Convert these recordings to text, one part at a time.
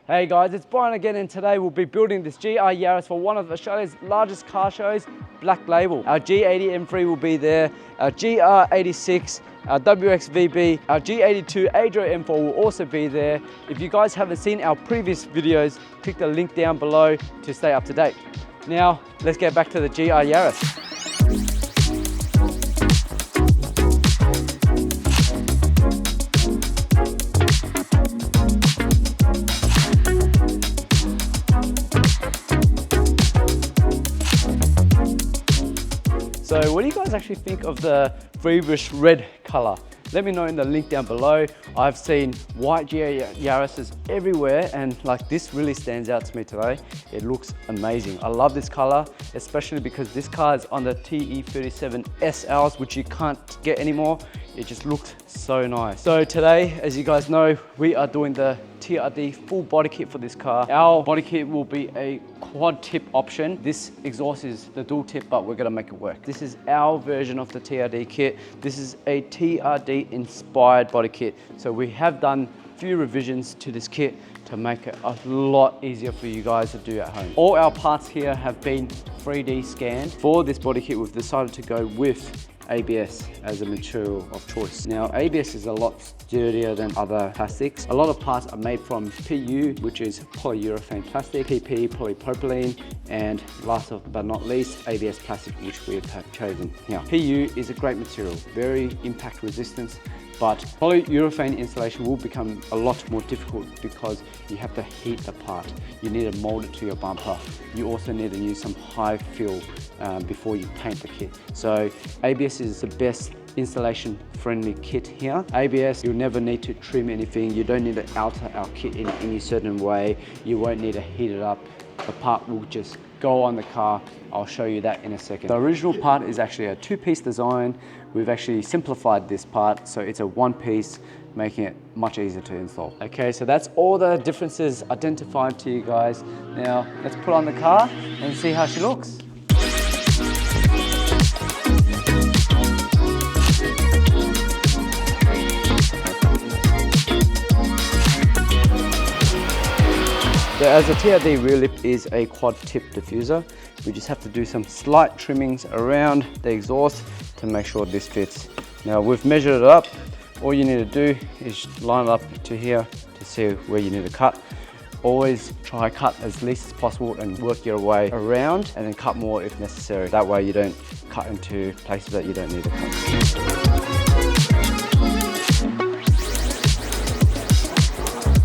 Hey guys, it's Brian again, and today we'll be building this GR Yaris for one of Australia's largest car shows, Black Label. Our G80 M3 will be there, our GR86, our WXVB, our G82 Adro M4 will also be there. If you guys haven't seen our previous videos, click the link down below to stay up to date. Now, let's get back to the GR Yaris. So what do you guys actually think of the Freebush red color? Let me know in the link down below. I've seen white GR Yarises everywhere, and like this really stands out to me today. It looks amazing. I love this color, especially because this car is on the TE37 SLs, which you can't get anymore. It just looks so nice. So today, as you guys know, we are doing the TRD full body kit for this car. Our body kit will be a quad tip option. This exhaust is the dual tip, but we're gonna make it work. This is our version of the TRD kit. This is a TRD inspired body kit. So we have done a few revisions to this kit to make it a lot easier for you guys to do at home. All our parts here have been 3D scanned. For this body kit, we've decided to go with ABS as a material of choice. Now, ABS is a lot sturdier than other plastics. A lot of parts are made from PU, which is polyurethane plastic, PP, polypropylene, and last but not least, ABS plastic, which we have chosen. Now, PU is a great material, very impact resistant, but polyurethane installation will become a lot more difficult because you have to heat the part. You need to mold it to your bumper. You also need to use some high fill before you paint the kit. So ABS is the best installation friendly kit here. ABS, you'll never need to trim anything. You don't need to alter our kit in any certain way. You won't need to heat it up. The part will just go on the car. I'll show you that in a second. The original part is actually a two-piece design. We've actually simplified this part, so it's a one-piece, making it much easier to install. Okay, so that's all the differences identified to you guys. Now, let's put on the car and see how she looks. So as a TRD rear lip is a quad tip diffuser, we just have to do some slight trimmings around the exhaust to make sure this fits. Now we've measured it up. All you need to do is line it up to here to see where you need to cut. Always try cut as least as possible and work your way around, and then cut more if necessary. That way you don't cut into places that you don't need to cut.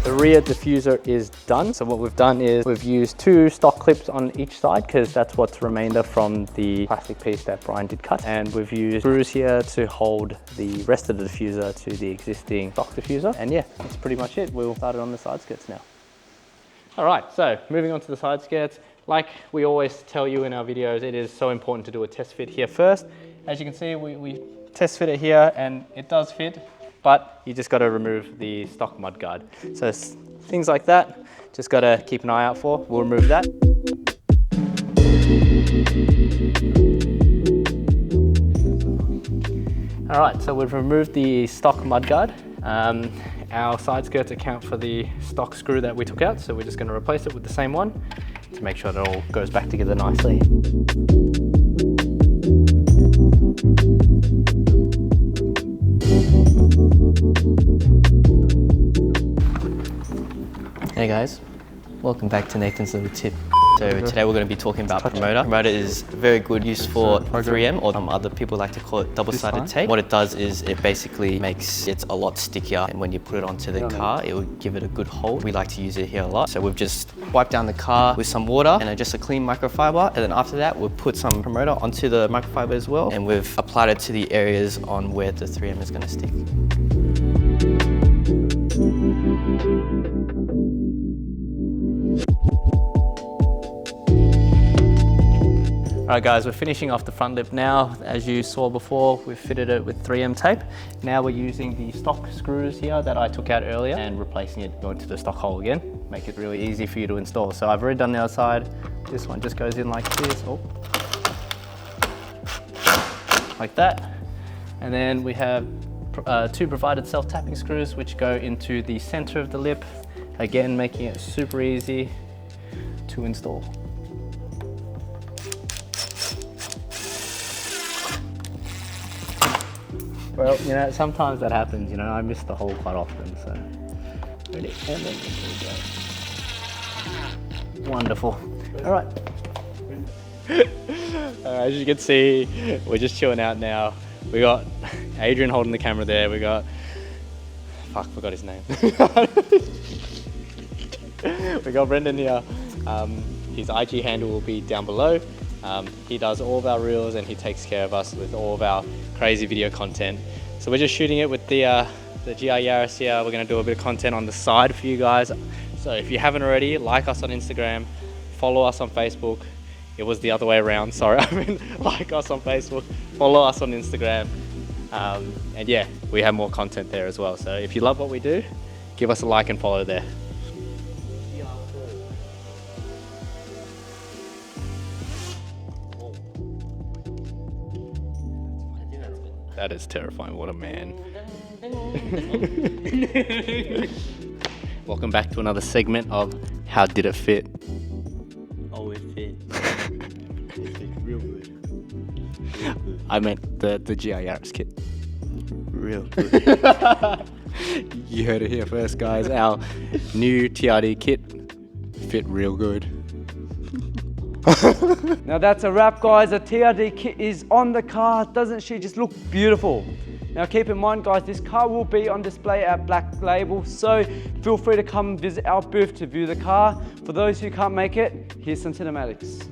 The rear diffuser is done. So what we've done is we've used 2 stock clips on each side because that's what's remainder from the plastic piece that Brian did cut. And we've used screws here to hold the rest of the diffuser to the existing stock diffuser. And yeah, that's pretty much it. We'll start it on the side skirts now. All right, so moving on to the side skirts. Like we always tell you in our videos, it is so important to do a test fit here first. As you can see, we test fit it here and it does fit, but you just got to remove the stock mud guard. So things like that, just got to keep an eye out for. We'll remove that. All right, so we've removed the stock mud guard. Our side skirts account for the stock screw that we took out, so we're just going to replace it with the same one to make sure that it all goes back together nicely. Hey guys, welcome back to Nathan's Little Tip. So today we're going to be talking about promoter. Promoter is very good use for 3M, or other people like to call it double-sided tape. What it does is it basically makes it a lot stickier, and when you put it onto the car, it will give it a good hold. We like to use it here a lot. So we've just wiped down the car with some water and then just a clean microfiber, and then after that we've put some promoter onto the microfiber as well, and we've applied it to the areas on where the 3M is going to stick. Alright guys, we're finishing off the front lip now. As you saw before, we've fitted it with 3M tape. Now we're using the stock screws here that I took out earlier and replacing it into the stock hole again. Make it really easy for you to install. So I've already done the other side. This one just goes in like this, like that. And then we have 2 provided self-tapping screws which go into the center of the lip Again, making it super easy to install. Well, you know, sometimes that happens, you know, I miss the hole quite often, so. Ready, and then here we go. Wonderful. All right. As you can see, we're just chilling out now. We got Adrian holding the camera there. We got, forgot his name. We got Brendan here. His IG handle will be down below. He does all of our reels and he takes care of us with all of our crazy video content. So we're just shooting it with the GR Yaris here. We're gonna do a bit of content on the side for you guys. So if you haven't already, like us on Instagram, follow us on Facebook. It was the other way around, sorry. I mean, like us on Facebook, follow us on Instagram. And yeah, we have more content there as well. So if you love what we do, give us a like and follow there. That is terrifying, what a man. Welcome back to another segment of How Did It Fit? Oh, it fit. It fit real good. Real good. I meant the GR Yaris kit. Real good. You heard it here first, guys. Our new TRD kit fit real good. Now that's a wrap, guys. The TRD kit is on the car. Doesn't she just look beautiful? Now keep in mind, guys, this car will be on display at Black Label, so feel free to come visit our booth to view the car. For those who can't make it, here's some cinematics.